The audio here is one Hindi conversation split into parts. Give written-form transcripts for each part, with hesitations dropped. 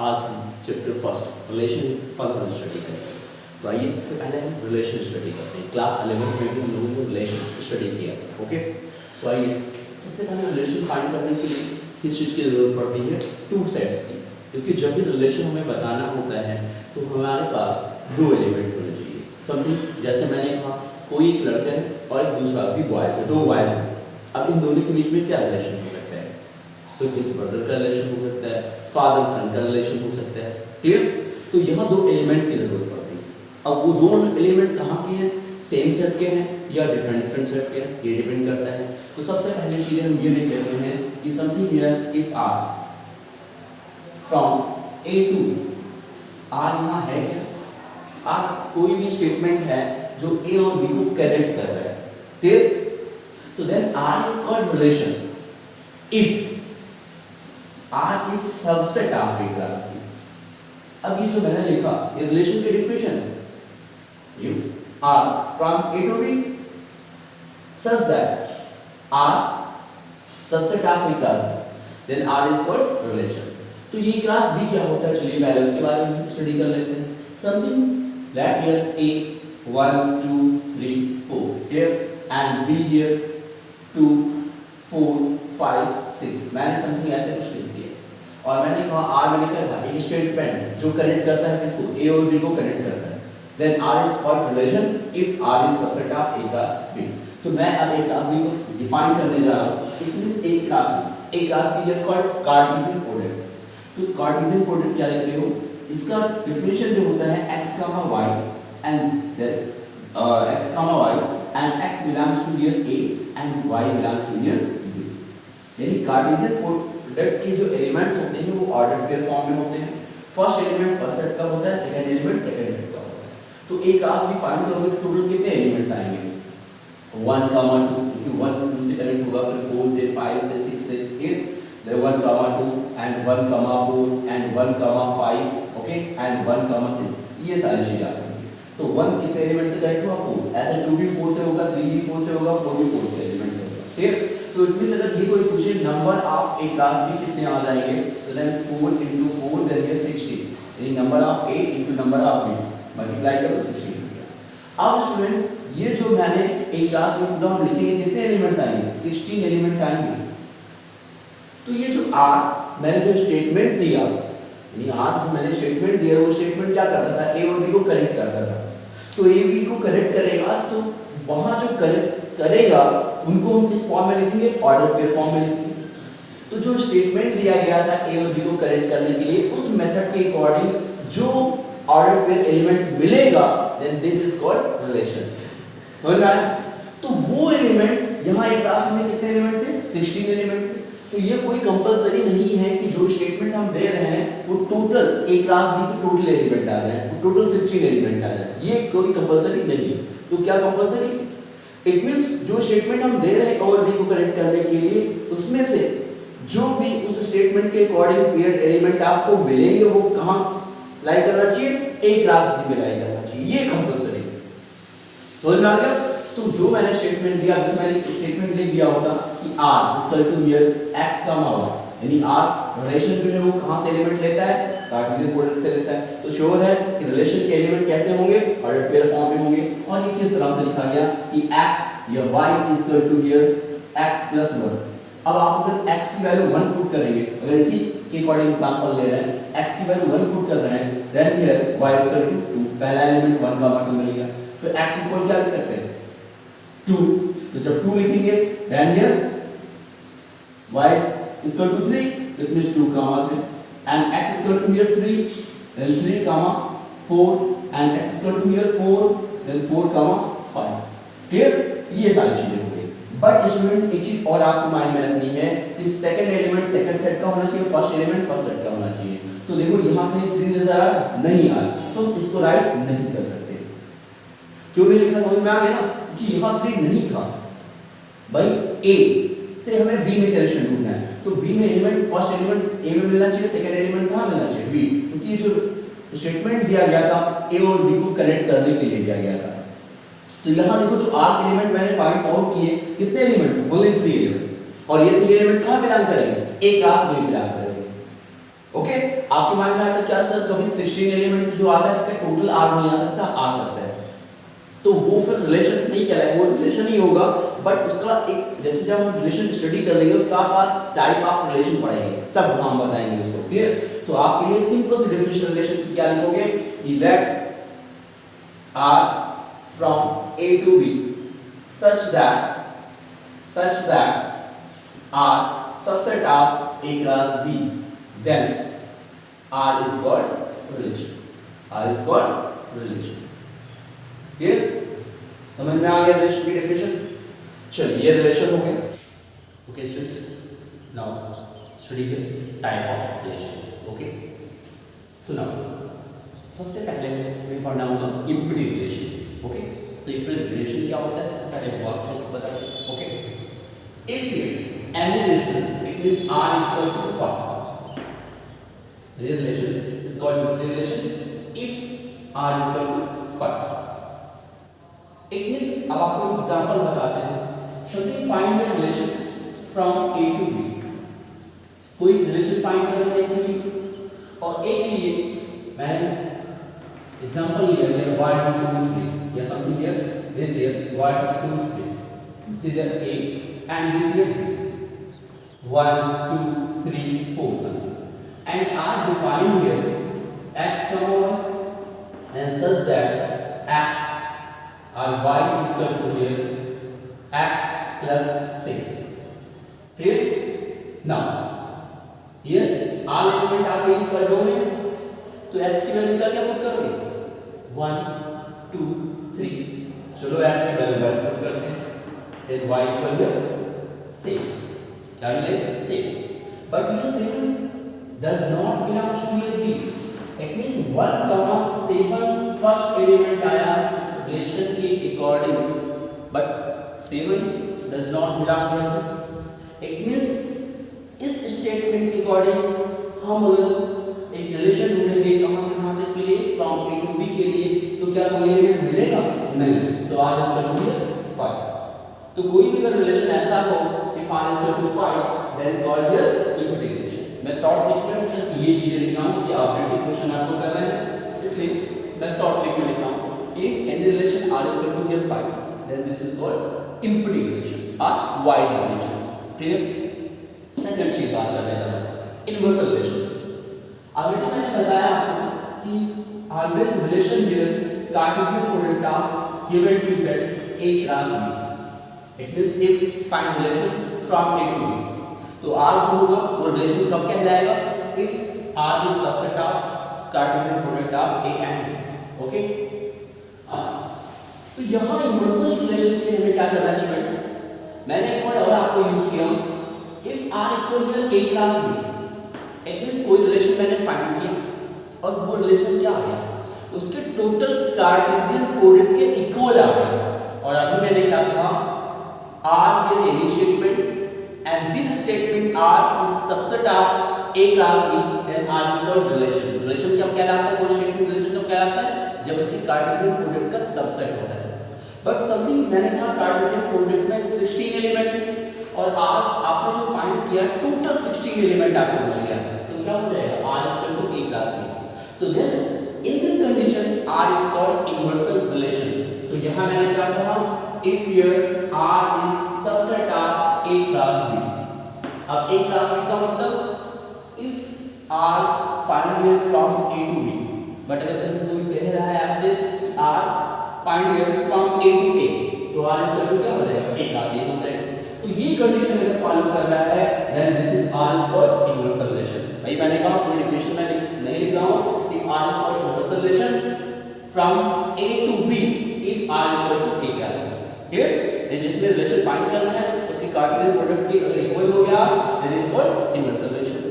आज हम chapter first relation function study करेंगे। तो आइए सबसे पहले हम रिलेशन स्टडी करते हैं। क्लास 11 में भी हम लोगों ने रिलेशन स्टडी किया। ओके, तो आइए सबसे पहले रिलेशन फाइंड करने के लिए किस चीज़ की ज़रूरत पड़ती है? टू सेट्स की, क्योंकि जब भी रिलेशन हमें बताना होता है तो हमारे पास दो एलिमेंट होने चाहिए। समथिंग जैसे मैंने कहा कोई एक लड़का है और एक दूसरा भी बॉयज है, दो बॉयज हैं। अब इन दोनों के बीच में क्या रिलेशन हो सकता है? तो किस ब्रदर का रिलेशन हो सकता है, फादर सन का रिलेशन हो सकता है। क्लियर? तो यहाँ दो एलिमेंट की जरूरत पड़ती है। अब वो दोनों एलिमेंट कहाँ के हैं? सेम सेट के हैं या डिफरेंट सेट के हैं, ये डिपेंड करता है। तो सबसे पहली चीजें हम ये देख लेते हैं कि something here if R from A to B, R यहाँ है क्या? आर कोई भी स्टेटमेंट है जो ए और बी को कनेक्ट कर रहा है। क्लियर? तो then R is called relation if R is subset of A class की। अब ये जो मैंने लिखा ये रिलेशन की डेफिनेशन है। If R from A to B such that R subset of A class, then R is called relation। तो ये क्लास B क्या होता है? चलिए पहले उसके बारे में स्टडी कर लेते हैं। Something that here A 1 2 3 4 here and B here 2 4 5 6, मैंने समथिंग ऐसे कुछ लिख दिया और मैंने कहा आर मैंने क्या एक स्टेटमेंट जो कनेक्ट करता है किसको? ए और बी को कनेक्ट करता है। Then R is called relation if R is subset of A class B. तो मैं अब ए क्लास बी को डिफाइन करने जा रहा हूं। It means A class B is called Cartesian product. तो कार्टेशियन प्रोडक्ट क्या लिखते हो? इसका डेफिनेशन जो होता है x, y and x, y and x belongs to here a and y belongs to here b। यानी कार्टेशियन प्रोडक्ट के जो एलिमेंट्स होते हैं वो ऑर्डर पेयर फॉर्म में होते हैं। फर्स्ट एलिमेंट फर्स्ट सेट का होता है, सेकंड एलिमेंट सेकंड सेट का होता है। तो एक क्लास भी फाइंड करोगे तो टोटल कितने एलिमेंट्स आएंगे? 1, 2, क्योंकि 1 2 से कनेक्ट होगा, फिर 4 से 5 से 6 से 8, then 1, 2 and 1, 4 and 1, 5, okay, and 1, 6, ये सारी चीजें आ जाएंगी। तो 1 कितने एलिमेंट से कनेक्ट हुआ? 4। ऐसे 2 भी 4 से होगा, 3 भी 4 से होगा, 4 भी 4 से एलिमेंट से होगा। ठीक? तो इट मींस अगर ये कोई पूछे number of A class B कितने आ जाएंगे, तो देन 4 into 4 देन ये 60, यानी number of A into number of B multiply करो 60 हो गया। अब स्टूडेंट्स ये जो मैंने ए क्लास में पूरा हम लिखेंगे कितने एलिमेंट्स आएंगे? 16 एलिमेंट आएंगे। तो ये जो आर मैंने जो स्टेटमेंट दिया, यानी आर जो मैंने स्टेटमेंट दिया वो स्टेटमेंट क्या करता था? ए और बी को कनेक्ट करता था। तो ए बी को कनेक्ट करेगा तो वहां जो कनेक्ट करेगा उनको हम किस फॉर्म में लिखेंगे? ऑर्डर पेयर फॉर्म में लिखेंगे। तो जो स्टेटमेंट दिया गया था ए और बी को कनेक्ट करने के लिए, उस मेथड के अकॉर्डिंग जो ऑर्डर पेयर एलिमेंट मिलेगा then this is called relation. समझ में आया? तो वो एलिमेंट यहाँ एक क्लास में कितने एलिमेंट थे? 16 एलिमेंट थे। तो ये कोई कंपलसरी नहीं है कि जो स्टेटमेंट हम दे रहे हैं वो टोटल ए क्लास बी के टोटल एलिमेंट आ जाए, टोटल 16 एलिमेंट आ जाए, ये कोई कंपलसरी नहीं है। तो क्या कंपलसरी? इट मींस जो स्टेटमेंट हम दे रहे हैं और बी को कनेक्ट करने के लिए उसमें से जो भी उस स्टेटमेंट के अकॉर्डिंग पेयर्ड एलिमेंट आपको मिलेंगे वो कहां लाई करना चाहिए? ए क्लास बी में लाई करना चाहिए, ये कंपलसरी है। समझ में आ गया? तो जो मैंने स्टेटमेंट दिया, जिसमें मैंने स्टेटमेंट लिख दिया होता कि r equal to here x, y, यानी r रिलेशन जो है वो कहां से एलिमेंट लेता है? कार्टेशियन प्रोडक्ट से लेता है। तो श्योर है कि रिलेशन के एलिमेंट कैसे होंगे? ऑर्डर पेयर फॉर्म में होंगे। और ये किस तरह से लिखा गया कि x या y equal to here x plus 1। अब आप अगर x की वैल्यू 1 पुट करेंगे, अगर इसी के अकॉर्डिंग एग्जांपल ले रहे हैं, x की वैल्यू 1 पुट कर रहे हैं, then here y equal to 2, पहला एलिमेंट 1, 2 मिल गया। फिर x इक्वल क्या लिख सकते हैं? 2। तो जब 2 लिखेंगे then here y equal to 3, it means 2, 3, and x equal to here 3, then 3, 4 and x equal to here 4, then 4, 5। Clear? ये सारी चीजें हो गई। बट स्टूडेंट एक चीज और आपको माइंड में रखनी है कि सेकंड एलिमेंट सेकंड सेट का होना चाहिए, फर्स्ट एलिमेंट फर्स्ट सेट का होना चाहिए। तो देखो यहां पे 3 नजर आ रहा नहीं आ रहा, तो इसको राइट नहीं कर सकते। क्यों नहीं लिखा? समझ में आ गया ना कि यहां 3 नहीं था भाई। ए से हमें बी में कनेक्शन ढूंढना है, तो बी में एलिमेंट फर्स्ट एलिमेंट ए में मिलना चाहिए, सेकंड एलिमेंट कहां मिलना चाहिए? बी। क्योंकि जो स्टेटमेंट दिया गया था ए और बी को कनेक्ट करने के लिए दिया गया था। तो यहां देखो जो आर एलिमेंट मैंने फाइंड आउट किए, कितने एलिमेंट्स हैं? Only 3 element. और ये 3 एलिमेंट कहां बिलोंग करेंगे? ए क्लास में बिलोंग करेंगे। ओके, आपके माइंड में आता है क्या सर कभी 16 एलिमेंट जो आता है क्या टोटल आर नहीं आ सकता? आ सकता है। तो वो फिर रिलेशन नहीं कहलाएगा, वो रिलेशन ही होगा, बट उसका एक जैसे जब हम रिलेशन स्टडी कर लेंगे उसका बाद टाइप ऑफ रिलेशन पढ़ेंगे तब हम बताएंगे उसको। क्लियर? तो आपके लिए सिंपल सी डेफिनेशन रिलेशन की क्या लिखोगे कि let R from A to B such that R subset of A class B, then R is called relation. R is called relation. Clear? समझ में आ गया रिलेशन की डेफिनेशन? चलिए ये रिलेशन हो गया। Okay students, now study the type of relation. Okay, so now सबसे पहले मैं पढ़ना होगा इम्पीडी रिलेशन। ओके, तो इम्पीडी रिलेशन क्या होता है सबसे पहले वो आपको बता दें। Okay, if any relation it means R is equal to 5, the relation is called immediate relation if R is equal to 5. It means अब आपको एग्जांपल बताते हैं। something find the relation from A to B, कोई रिलेशन फाइंड करना है इसे और A के लिए मैंने एग्जांपल लिया है 1 2 3 या something here this here 1 2 3, this is A and this here 1 2 3 4 something, and are defined here x comma y and such that x or y is equal to here x plus 6. Clear? Now here all element of A is equal to तो x की वैल्यू क्या पुट करोगे 1 2 3, चलो x की वैल्यू पुट करते हैं, then y equal to same, क्या मिले same, but ये 7 does not belong to here B, it means 1 comma 7 first element आया इस रिलेशन के according, but 7 does not belong here B, it means इस स्टेटमेंट के अकॉर्डिंग हम अगर एक रिलेशन ढूंढेंगे कहां से कहां तक के लिए फ्रॉम A to B के लिए, तो क्या कोई एलिमेंट मिलेगा? नहीं, so R is equal to 5। तो कोई भी अगर रिलेशन ऐसा हो if R is equal to 5 then call here इम्पीडी relation. मैं शॉर्ट ट्रिक में सिर्फ ये चीजें लिख रहा हूं कि ऑब्जेक्टिव क्वेश्चन आपको कर रहे हैं, इसलिए मैं शॉर्ट ट्रिक में लिख रहा हूं if any relation R is equal to here 5 then this is called impedance relation or wide relation. Clear? Second चीज बात करने जा रहा हूं इनवर्स रिलेशन। ऑलरेडी मैंने बताया आपको कि always relation here Cartesian product of given two set A class B, it means if find relation from A to B, तो R जो होगा वो रिलेशन कब कहलाएगा if R is subset of Cartesian product of A and B। Okay, तो यहाँ इनवर्सल रिलेशन के लिए हमें क्या करना है स्टूडेंट्स, मैंने एक वर्ड और आपको यूज किया if R equal to A class B, it means कोई रिलेशन मैंने फाइंड किया और वो रिलेशन क्या आ गया उसके टोटल कार्टेशियन प्रोडक्ट के इक्वल आ गया, और अभी मैंने क्या कहा R here any statement and this statement R is subset of A class B, then R is called relation। relation क्या कहलाता है, कोई statement relation कब कहलाता है जब इसके कार्टेशियन प्रोडक्ट का सबसेट होता है। बट समथिंग मैंने कहा कार्टेशियन प्रोडक्ट में 16 एलिमेंट है और R आपने जो फाइंड किया टोटल 16 एलिमेंट आपको मिल गया, तो क्या हो जाएगा R is equal to A class B। तो then in this condition R is called inversal relation। तो यहाँ मैंने क्या कहा if here R is subset of A class B, अब A class B का मतलब if R find here from A to B, but अगर कहीं कोई कह रहा है आपसे R find here from A to A, तो R is equal to क्या हो जाएगा A class A हो जाएगा। तो ये कंडीशन अगर फॉलो कर रहा है then this is R is called inversal relation। भाई मैंने कहा कोई डेफिनेशन मैं नहीं लिख रहा हूँ, if R is called inversal relation from A to B if R is equal to A class B। Here जिसमें रिलेशन फाइंड करना है उसके कार्टेशियन प्रोडक्ट के अगर इक्वल हो गया then is called inversal relation।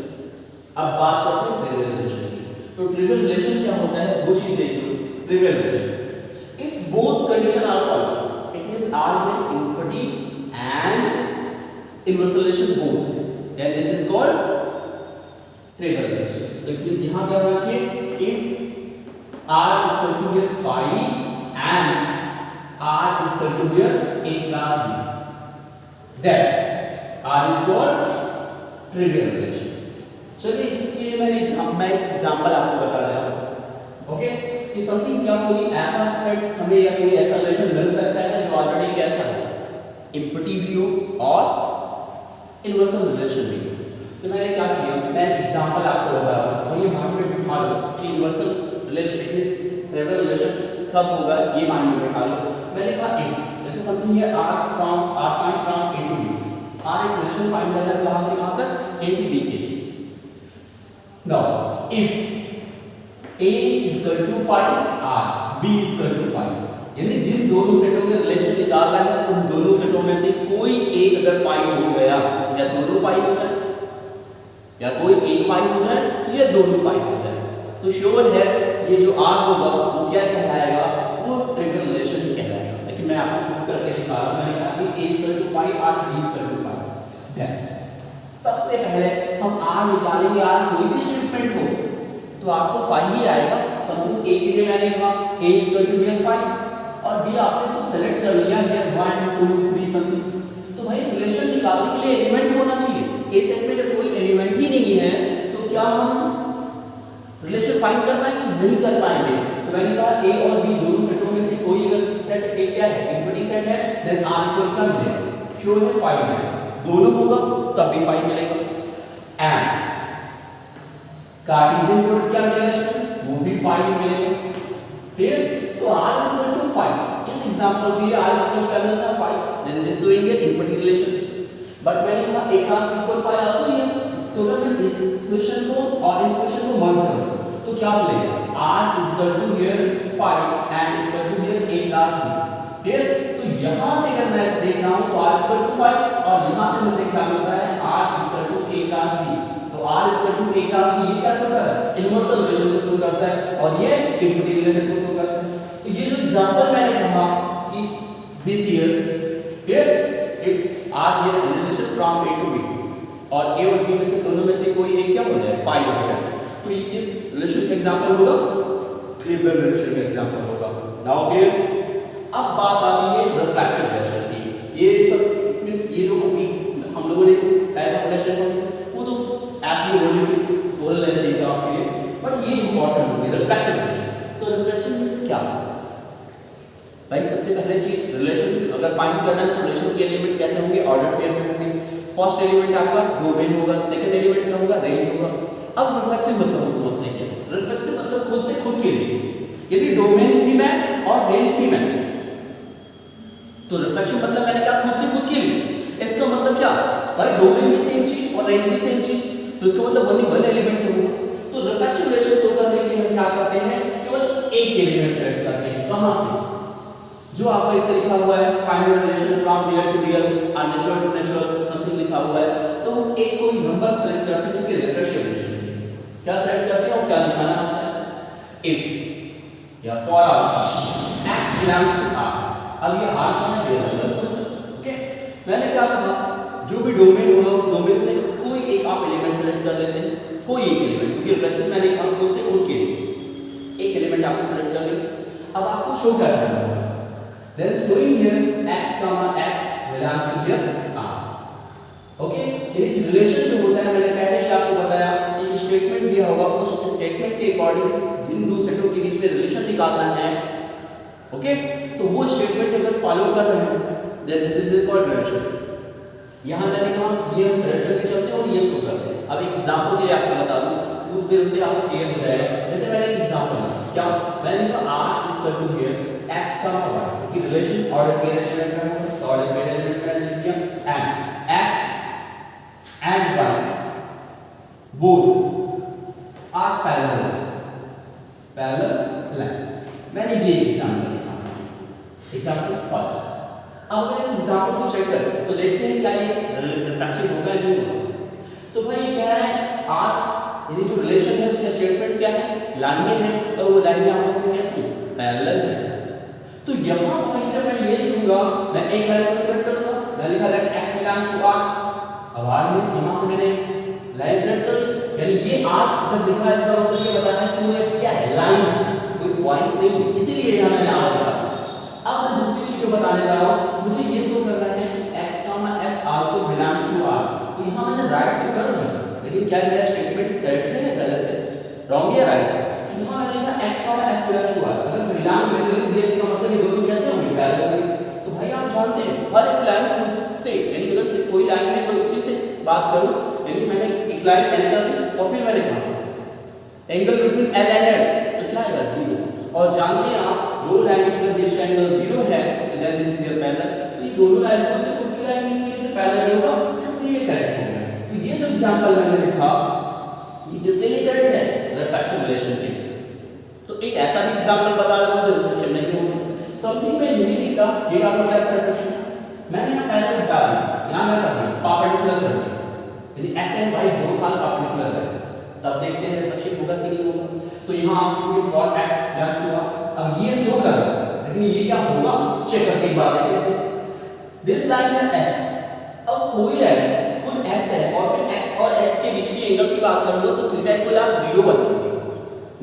अब बात करते हैं ट्रिवियल रिलेशन की। तो ट्रिवियल रिलेशन क्या होता है वो चीज देखिए। Trivial relation if both condition are followed it means R will इम्पीडी and inversal relation both, then this is called trivial relation. तो it means यहाँ क्या होना चाहिए if R is equal to here 5 and R is equal to here A class B, then R is called trivial relation। चलिए इसके लिए मैं एक एग्जांपल आपको बता दे रहा हूं, ओके, कि समथिंग क्या कोई ऐसा सेट हमें या कोई ऐसा रिलेशन मिल सकता है जो ऑलरेडी कैसा है, एम्प्टी भी हो और इनवर्सल रिलेशन भी हो। तो मैंने क्या किया, मैं एग्जांपल आपको बता रहा हूं और ये मान में बिठा लो कि इनवर्सल रिलेशन मींस पैरेलल रिलेशन कब होगा, ये मान में बिठा लो। मैंने कहा इफ जैसे समथिंग है r find from a to b, r एक रिलेशन फाइंड करना है कहां से कहां तक, a से b के लिए। Now if a is equal to 5 r, b is equal to 5, यानी जिन दोनों सेटों के रिलेशन निकालना है उन दोनों सेटों में से कोई एक अगर 5 हो गया, या दोनों 5 हो जाए, या कोई एक 5 हो जाए, या दोनों 5 हो जाए, तो श्योर है ये जो r होगा वो क्या कहलाएगा, वो ट्रिवियल रिलेशन ही कहलाएगा। लेकिन मैं आपको प्रूफ करके दिखा रहा हूं, मैंने कहा कि a is equal to 5 r, b is equal to 5। Then सबसे पहले हम r निकालेंगे, r कोई भी स्टेटमेंट हो तो r तो 5 ही आएगा। समथिंग a के लिए मैंने कहा a is equal to 5 और b आपने तो सेलेक्ट कर लिया है 1 2 3 समथिंग, तो भाई रिलेशन निकालने के लिए एलिमेंट होना चाहिए। a सेट में जब कोई एलिमेंट ही नहीं है तो क्या हम रिलेशन फाइंड कर पाएंगे, नहीं कर पाएंगे। तो मैंने कहा a और b दोनों सेटों में से कोई अगर सेट a क्या है, एम्प्टी सेट है, देन r इक्वल कर मिलेगा, श्योर है 5 है, दोनों होगा तब भी 5 मिलेगा। एंड कार्टेशियन प्रोडक्ट क्या मिलेगा स्टूडेंट्स, वो भी 5 मिलेगा। फिर तो r is equal to 5, इस एग्जांपल के लिए r इक्वल करना था 5, then this doing it empty relation. But मैंने कहा a class equal 5 also here, तो अगर मैं इस इक्वेशन को और इस इक्वेशन को मर्ज करूं तो क्या मिलेगा, r is equal to here 5 and is equal to here a class b। फिर तो यहां से अगर मैं देख रहा हूं तो r is equal to 5 और यहां से मुझे क्या मिलता है, r is equal to a class b। तो r is equal to a class b ये क्या शो करता है, इनवर्सल रिलेशन को शो करता है और ये एम्प्टी रिलेशन को शो करता है। तो ये जो एग्जांपल मैंने कहा कि this here here if r here relation from a to b और a और b में से दोनों में से कोई एक क्या हो जाए, 5 हो जाए, तो इस रिलेशन का एग्जांपल होगा, ट्रिवियल रिलेशन का एग्जांपल होगा। Now clear. अब बात आती है रिफ्लेक्शन रिलेशन की। ये सब मींस ये जो हम लोगों ने टाइप ऑफ रिलेशन पढ़ी वो तो ऐसे ही ओरल ऐसे ही था आपके लिए, बट ये इंपॉर्टेंट होगी रिफ्लेक्शन रिलेशन। तो रिफ्लेक्शन मींस क्या भाई, सबसे पहले चीज रिलेशन अगर फाइंड करना है तो रिलेशन के एलिमेंट कैसे होंगे, ऑर्डर पेयर में होंगे। फर्स्ट एलिमेंट आपका डोमेन होगा, सेकंड एलिमेंट क्या होगा, रेंज होगा। अब रिफ्लेक्सिव मतलब हम समझते हैं, रिफ्लेक्सिव मतलब खुद से खुद के लिए, यानी डोमेन भी मैं और रेंज भी मैं। तो रिफ्लेक्शन मतलब मैंने कहा खुद से खुद के लिए, इसका मतलब क्या भाई, डोमेन भी सेम चीज और रेंज भी सेम चीज, तो इसका मतलब ओनली वन एलिमेंट होगा। तो रिफ्लेक्शन रिलेशन शो करने के लिए हम क्या करते हैं, केवल एक एलिमेंट सेलेक्ट करते हैं। कहां से, जो आपका इसे लिखा हुआ है find relation from real to real, unnatural to natural something लिखा हुआ है, तो हम एक कोई नंबर सेलेक्ट करते हैं इसके रिफ्लेक्शन रिलेशन क्या सेलेक्ट करते हैं और क्या दिखाना होता है, इफ या for x belongs to r। अब ये r कौन है, रियल नंबर, ओके। मैंने क्या कहा, जो भी डोमेन होगा उस डोमेन से कोई एक आप एलिमेंट सेलेक्ट कर लेते हैं, कोई एक एलिमेंट, क्योंकि रिफ्लेक्शन मैंने कहा खुद से खुद के लिए एक एलिमेंट आपने सेलेक्ट कर लिया। अब आपको शो करना है then showing here x belongs to here r, okay. ये रिलेशन जो होता है मैंने पहले ही आपको बताया, एक स्टेटमेंट दिया होगा, उस स्टेटमेंट के अकॉर्डिंग जिन दो सेटों के बीच में रिलेशन निकालना है, ओके, तो वो स्टेटमेंट अगर फॉलो कर रहे हैं then this is called relation. यहां मैंने कहा ये हम सेलेक्ट करके चलते हैं और ये शो करते हैं। अब एक एग्जांपल के लिए आपको बता दूं तो फिर उससे आपको क्लियर हो जाएगा। जैसे मैंने एक एग्जांपल लिया, क्या मैंने कहा r is equal to here x का y, क्योंकि रिलेशन ऑर्डर पेयर एलिमेंट में है तो ऑर्डर पेयर एलिमेंट में लिख दिया, and x and y both are parallel line। मैंने ये एग्जांपल लिखा, एग्जांपल फर्स्ट। अब अगर इस एग्जांपल को चेक करें तो देखते हैं क्या ये रिफ्लेक्शन होगा या नहीं होगा। तो भाई ये कह रहा है r यानी जो रिलेशन है उसका स्टेटमेंट क्या है, लाइनें हैं और वो लाइनें आपस में कैसी पैरेलल है। तो यहां भाई जब मैं ये लिखूंगा, मैं एक लाइन को सेलेक्ट करूंगा, मैं लिखा let x belongs to r, अब r में सीमा से मैंने लाइन सेलेक्ट कर, यानी ये r जब लिखा है इसका मतलब ये बताना है कि वो x क्या है, लाइन, कोई पॉइंट नहीं, इसीलिए यहां मैंने r लिखा। अब मैं दूसरी चीज को बताने जा रहा हूं, मुझे ये शो करना है कि x also belongs to r, तो यहां मैंने राइट क्लिक कर दिया, लेकिन क्या मेरा स्टेटमेंट करेक्ट है या गलत है, रॉन्ग या राइट? यहाँ मैंने लिखा x का x बिलोंग्स टू r, अगर मिलान मैंने लिख दिया इसका मतलब ये दोनों कैसे होंगे, पैरेलल होंगे। तो भाई आप जानते हैं हर एक लाइन खुद से, यानी अगर किस कोई लाइन में कोई उसी से बात करूं, यानी मैंने एक लाइन एल कर दी और फिर मैंने कहा angle between L and L, तो क्या आएगा 0। और जानते हैं आप दो लाइन की अगर बीच का एंगल 0 है तो then this is your parallel, तो ये दोनों लाइन खुद से खुद की लाइन के लिए पैरेलल होगा, इसलिए करेक्ट होगा। तो ये जो एग्जांपल मैंने लिखा ये किसके लिए करेक्ट है, रिफ्लेक्शन रिलेशन के लिए। तो एक ऐसा भी एग्जांपल बता देता हूं जो रिफ्लेक्शन नहीं होगा। समथिंग में यही लिखा, ये आपको क्या था रिफ्लेक्शन, मैंने यहां पैरेलल हटा दिया, यहां मैं कर दिया परपेंडिकुलर कर दिया, यानी x and y both are perpendicular है, तब देखते हैं रिफ्लेक्शन होगा कि नहीं होगा। तो यहां आपको ये फॉर x डैश हुआ, अब ये शो कर रहा है लेकिन ये क्या होगा चेक करके एक बार देखते हैं। दिस लाइन है x, अब कोई लाइन खुद x है और फिर x और x के बीच की एंगल की बात करूंगा तो थीटा इक्वल आप 0 बताएंगे,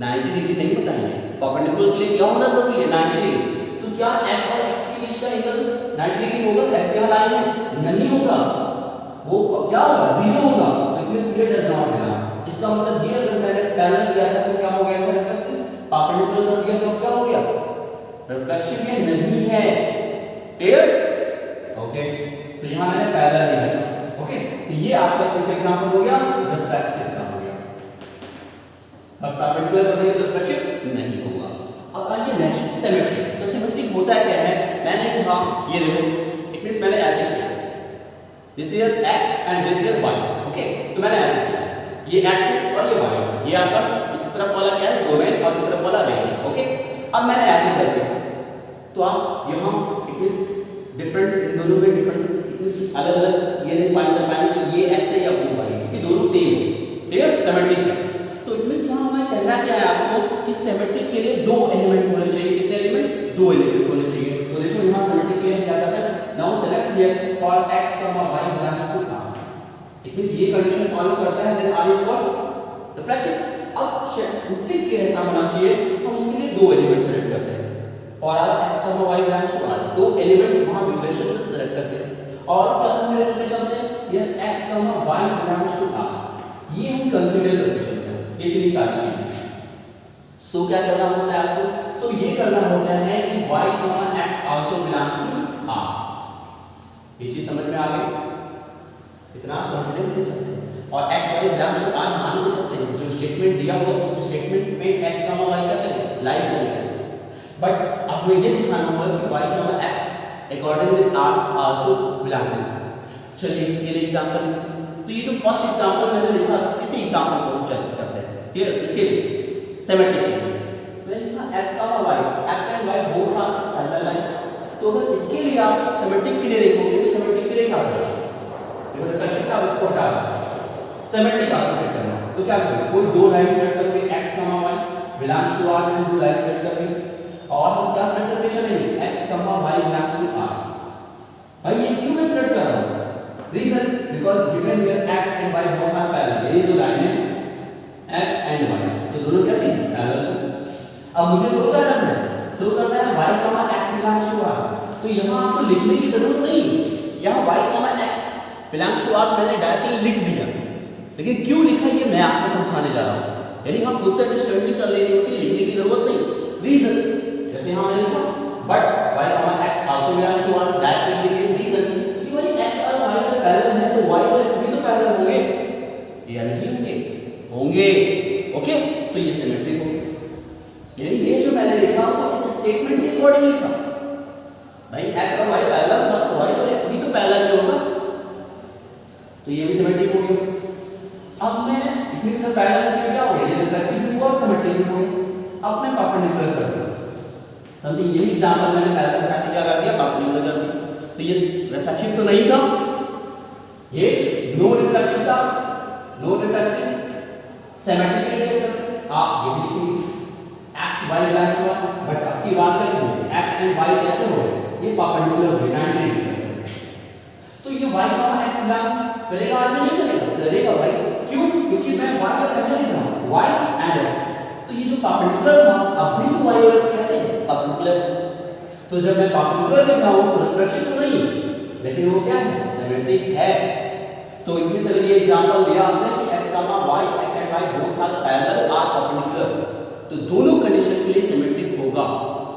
90 डिग्री नहीं बताएंगे, परपेंडिकुलर के लिए क्या होना जरूरी है 90 डिग्री। तो क्या x और x के बीच का एंगल 90 डिग्री होगा, x यहां लाइन है नहीं होगा, वो क्या होगा 0 होगा, तो इसमें स्ट्रेट डज नॉट मिला। इसका मतलब ये अगर मैंने पैरेलल किया था तो क्या हो गया था रिफ्लेक्शन, परपेंडिकुलर कर दिया तो क्या हो गया रिफ्लेक्शन, ये नहीं है, क्लियर ओके। तो यहां मैंने पैरेलल लिया, ओके। तो ये आपका किसका एग्जांपल हो गया, रिफ्लेक्सिव का हो गया। अब परपेंडिकुलर करने से रिफ्लेक्शन नहीं होगा। अब आइए नेक्स्ट सिमेट्रिक। तो सिमेट्रिक होता क्या है, मैंने कहा ये देखो इट मींस मैंने ऐसे किया, this is x and this is y, okay. तो मैंने ऐसे किया, ये x है और ये y है, ये आपका इस तरफ वाला क्या है डोमेन और इस तरफ वाला रेंज, ओके। अब मैंने ऐसे कर दिया तो आप यहाँ इट मींस डिफरेंट, इन दोनों में डिफरेंट अलग अलग ये नहीं फाइंड कर पाएंगे कि ये x है या वो y है, क्योंकि दोनों सेम है, क्लियर सिमेट्रिक है। तो इट मींस यहाँ हमें कहना क्या है आपको कि सिमेट्रिक के लिए दो एलिमेंट होने चाहिए, कितने एलिमेंट, दो एलिमेंट होने चाहिए। तो देखो यहाँ सिमेट्रिक के लिए क्या करते हैं, now select here for x, y belongs to r, it means ये कंडीशन फॉलो करता है, then r is for reflection. अब सिमेट्रिक के ऐसा होना चाहिए, हम उसके लिए दो एलिमेंट सेलेक्ट करते हैं, for x, y belongs to r, दो एलिमेंट वहां रिलेशन से सेलेक्ट करते हैं और कंसीडर करके चलते हैं ये x, y belongs to r, ये हम कंसीडर करके चलते हैं इतनी सारी चीजें। सो क्या करना होता है आपको, सो ये करना होता है कि y, x also belongs to r, ये चीज समझ में आ गई, इतना कंसीडर करके चलते हैं और x, y belongs to r मान के चलते हैं, जो स्टेटमेंट दिया होगा उस स्टेटमेंट में x, y क्या करें लाइक करें। बट अब हमें ये दिखाना होगा कि y, x according this r also belongs. चलिए इसके लिए एग्जांपल, तो ये जो फर्स्ट एग्जांपल मैंने लिखा इसी एग्जांपल को हम चेक करते हैं, क्लियर। इसके लिए सिमेट्रिक मैंने लिखा x, y, x and y both are parallel line. तो अगर इसके लिए आप सिमेट्रिक के लिए देखोगे तो सिमेट्रिक के लिए क्या होगा, देखो रिफ्लेक्शन का इसको हटा सिमेट्रिक आपको चेक करना, तो क्या करोगे कोई दो लाइन सेलेक्ट करोगे x, y belongs to r, में दो लाइन सेलेक्ट करोगे और हम क्या सेलेक्ट करके चलेंगे x, y belongs to r। भाई ये क्यों मैं सेलेक्ट कर रहा हूं, reason because given here x and y both are parallel, ये दो लाइन है x एंड y तो दोनों कैसी पैरेलल। अब मुझे शो क्या करना है, शो करना है y, x belongs to r। तो यहां आपको लिखने की जरूरत नहीं, यहां y, x belongs to r मैंने डायरेक्टली लिख दिया, लेकिन क्यों लिखा ये मैं आपको समझाने जा रहा हूं, यानी हम खुद से अंडरस्टैंडिंग कर लेनी होती, लिखने की जरूरत नहीं। रीजन जैसे यहां मैंने लिखा but y, x also belongs to r, directly लिखे रीजन क्योंकि भाई x और y तो पैरेलल है तो y और x भी तो पैरेलल होंगे या नहीं होंगे, होंगे, ओके। तो ये सिमेट्रिक हो गया, यानी ये जो मैंने लिखा वो इस स्टेटमेंट के अकॉर्डिंग लिखा, भाई x और y पैरेलल था तो y और x भी तो पैरेलल होगा, तो ये भी सिमेट्रिक हो गया। अब मैं इतनी से पैरेलल करके क्या हो गया, ये रिफ्लेक्सिव भी हुआ और सिमेट्रिक भी हो गया। अब मैं परपेंडिकुलर कर दूं, समथिंग यही एग्जांपल मैंने पैरेलल करके क्या कर दिया परपेंडिकुलर कर दिया, तो ये रिफ्लेक्शन तो नहीं था, ये नो रिफ्लेक्शन था, नो रिफ्लेक्शन सिमेट्रिक रिलेशन करते आप ये भी लिखेंगे x, y belongs to r, but आपकी बात करेंगे x एंड y कैसे हो गए, ये परपेंडिकुलर हो गए 90 डिग्री, तो ये y, x बिलोंग करेगा और नहीं करेगा, करेगा भाई, क्यों, क्योंकि मैं y और पहले लिख रहा हूं y एंड x, तो ये जो परपेंडिकुलर था अब भी तो y और x कैसे परपेंडिकुलर, तो जब मैं परपेंडिकुलर लिख रहा हूं तो रिफ्लेक्शन तो नहीं लेकिन वो क्या है सिमेट्रिक है। तो इनमें से ये एग्जांपल दिया हमने कि x x comma y, x and y both are parallel are perpendicular, तो दोनों कंडीशन के लिए सिमेट्रिक होगा,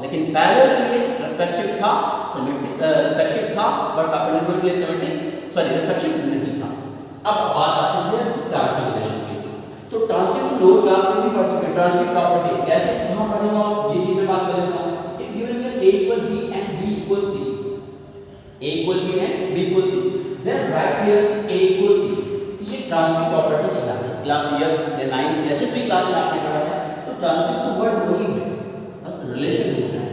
लेकिन पैरेलल के लिए रिफ्लेक्सिव था, सिमेट्रिक रिफ्लेक्सिव था, बट परपेंडिकुलर के लिए सिमेट्रिक रिफ्लेक्सिव नहीं था। अब बात आती है ट्रांजिटिव रिलेशन की। तो ट्रांजिटिव लोअर क्लास में भी पढ़ चुके, ट्रांजिटिव प्रॉपर्टी कैसे कहां पढ़ेंगे आप, ये चीज में बात कर लेता हूं। If given here a equal b and b equal c, a equal b and b equal c, then write here a equal c, तो ये ट्रांजिटिव प्रॉपर्टी कहलाती है। क्लास ईयर या 9 या जिस भी क्लास में आपने पढ़ा है, तो ट्रांजिटिव तो वर्ड वही है, बस रिलेशन होता है।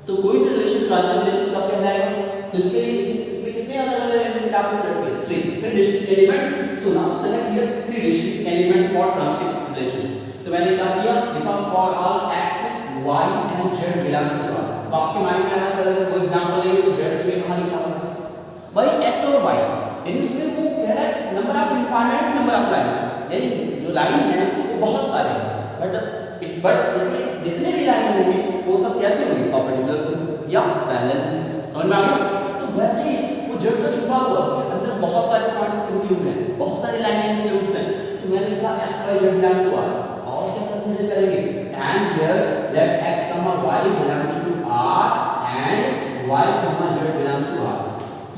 तो कोई भी रिलेशन ट्रांजिटिव रिलेशन कब कहलाएगा, तो इसके लिए इसमें कितने अलग-अलग एलिमेंट आपको सेलेक्ट किए, 3 distinct element. So now select here 3 distinct element for transitive relation. तो मैंने क्या किया, लिखा for all x y and z belong to R। अब आपके माइंड में आना सर कोई एग्जांपल लेंगे तो z इसमें कहां लिखा होगा भाई, x और y, यानी इसमें वो कह रहा है number of infinite number of lines, यानी जो लाइन है वो बहुत सारे हैं, बट इसमें जितने भी लाइन होंगी वो सब कैसे होंगी, परपेंडिकुलर या पैरेलल, समझ में आ गया। तो वैसे ही वो z तो छुपा हुआ, उसके अंदर बहुत सारे पॉइंट्स इंक्लूड हैं, बहुत सारी लाइनें इंक्लूड हैं। तो मैंने लिखा x y z belong to R, और क्या कंसीडर करेंगे, and here let x y belongs to R and y z belongs to R,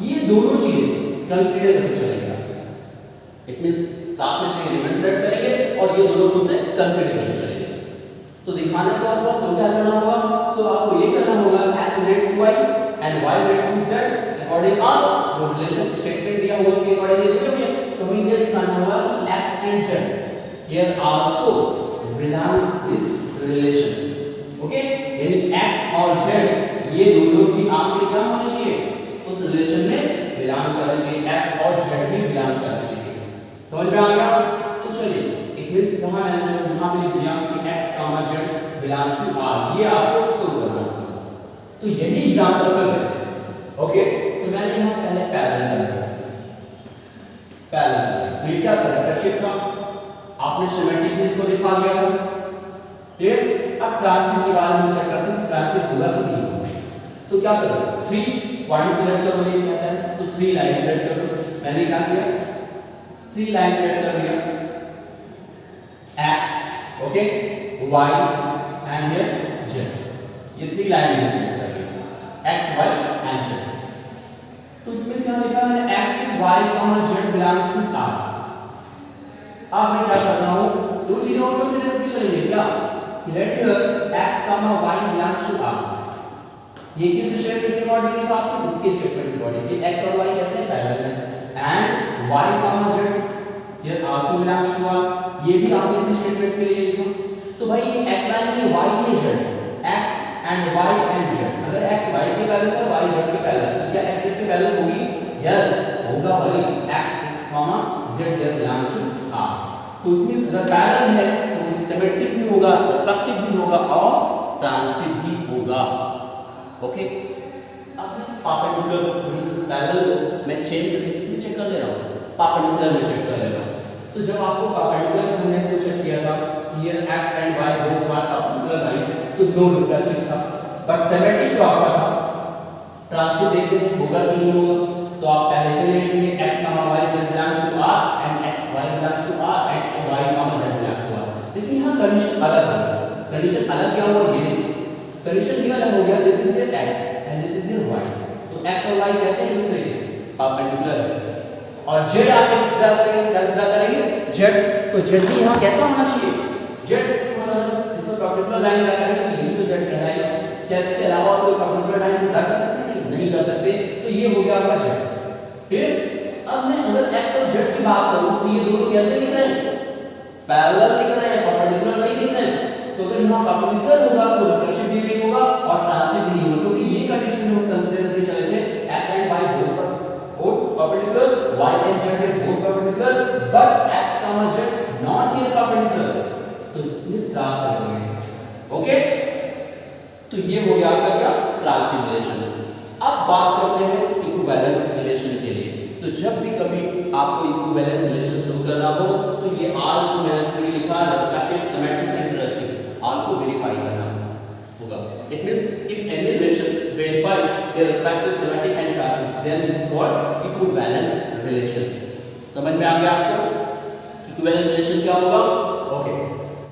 ये दोनों चीजें कंसीडर करके चलेगा। इट मींस साथ में 3 एलिमेंट्स सेट करेंगे और ये दोनों खुद से कंसीडर करके चलेंगे। तो दिखाना क्या होगा, सो क्या करना होगा, सो आपको ये करना होगा x relate to y and y relate to z according all जो रिलेशन स्टेटमेंट दिया हुआ उसके अकॉर्डिंग लिखोगे भैया। तो हमें ये दिखाना होगा कि x and z here also belongs this relation, okay, यानी x और z ये दोनों भी आपके क्या होने चाहिए, उस रिलेशन में बिलोंग करने चाहिए, x और z भी बिलोंग करने चाहिए। समझ में आ गया। तो चलिए एक मिस कहां है, यहां पे लिख दिया कि x z belongs to R, ये आपको शो करना होगा। तो यही एग्जांपल कर लेते हैं, ओके। तो मैंने यहां पहले पैरेलल कर दिया, पैरेलल ये क्या कर रिफ्लेक्सिव का, आपने सिमेट्रिक इसको दिखा दिया, ठीक। अब ट्रांजिटिव के बारे में चेक करते हैं, ट्रांजिटिव होगा कि नहीं होगा। तो क्या करो, 3 पॉइंट सिलेक्ट करो, ये कहता है तो 3 लाइन सिलेक्ट करो। मैंने क्या किया, 3 लाइन सिलेक्ट कर लिया, x, okay, y and here z, ये 3 लाइन मैंने सिलेक्ट कर लिया, x y एंड z। तो इसमें क्या लिखा है, x y z belongs to R। अब मैं क्या कर रहा हूं, दो चीजें और कंसीडर करके चलेंगे क्या, let here x y belongs to R, ये किस स्टेटमेंट के अकॉर्डिंग लिखा आपने, इसके स्टेटमेंट के अकॉर्डिंग कि x और y कैसे पैरेलल हैं, and y z here also belongs to R, ये भी आपने इसी स्टेटमेंट के लिए लिखा। तो भाई ये x y नहीं, y ये z, x and y and z, अगर x y के पैरेलल है, y z के पैरेलल, तो क्या x z के पैरेलल होगी, यस होगा भाई, x z here belongs to R। तो इट मींस अगर पैरेलल है तो सिमेट्रिक भी होगा, रिफ्लेक्सिव भी होगा और ट्रांजिटिव भी होगा, ओके। अब मैं परपेंडिकुलर इस पैरेलल को मैं चेंज करके इसमें चेक कर ले रहा हूं, परपेंडिकुलर में चेक कर ले रहा हूं। तो जब आपको परपेंडिकुलर हमने इसको चेक किया था, here x and y both are perpendicular line, तो नो रिफ्लेक्शन था, बट सिमेट्रिक जो आपका था, ट्रांजिटिव देखते हैं होगा कि नहीं होगा। तो आप पहले के लिए लिखेंगे x y z belongs to R and x y belongs to R and y z belongs to R। लेकिन यहाँ कंडीशन अलग है, कंडीशन अलग क्या हुआ, ये कंडीशन ये अलग हो गया, this is your x and this is your y। तो x और y कैसे एक दूसरे के परपेंडिकुलर है, और z आप क्या करेंगे z, तो z भी यहाँ कैसा होना चाहिए, z मतलब इसको परपेंडिकुलर लाइन लगा करेंगे, यही तो z कहलाएगा। क्या इसके अलावा कोई परपेंडिकुलर लाइन ड्रा कर सकते हैं, नहीं कर सकते। तो ये हो गया आपका z, ठीक। अब मैं अगर x और z की बात करूं तो ये दोनों कैसे दिख रहे हैं, पैरेलल दिख रहे हैं, परपेंडिकुलर नहीं दिख रहे हैं। तो अगर यहाँ परपेंडिकुलर होगा तो रिफ्लेक्शन भी नहीं होगा और ट्रांजिटिव भी नहीं होगा, क्योंकि ये कंडीशन हम कंसीडर करके चले थे x and y both perpendicular, y and z both perpendicular, but x z not here perpendicular, तो इस क्लास करेंगे, ओके। तो ये हो गया आपका क्या, ट्रांजिटिव रिलेशन। अब बात करते हैं इक्विवेलेंस रिलेशन के लिए। तो जब भी कभी आपको इक्विवेलेंस रिलेशन शुरू करना हो तो ये आर जो मैंने थ्योरी लिखा, reflective, symmetric and relative, R को वेरीफाई करना होगा। It means if any relation verify their reflective, symmetric and transitive, then it is called equivalence relation. समझ में आ गया आपको। इक्विवेलेंस रिलेशन क्या होगा?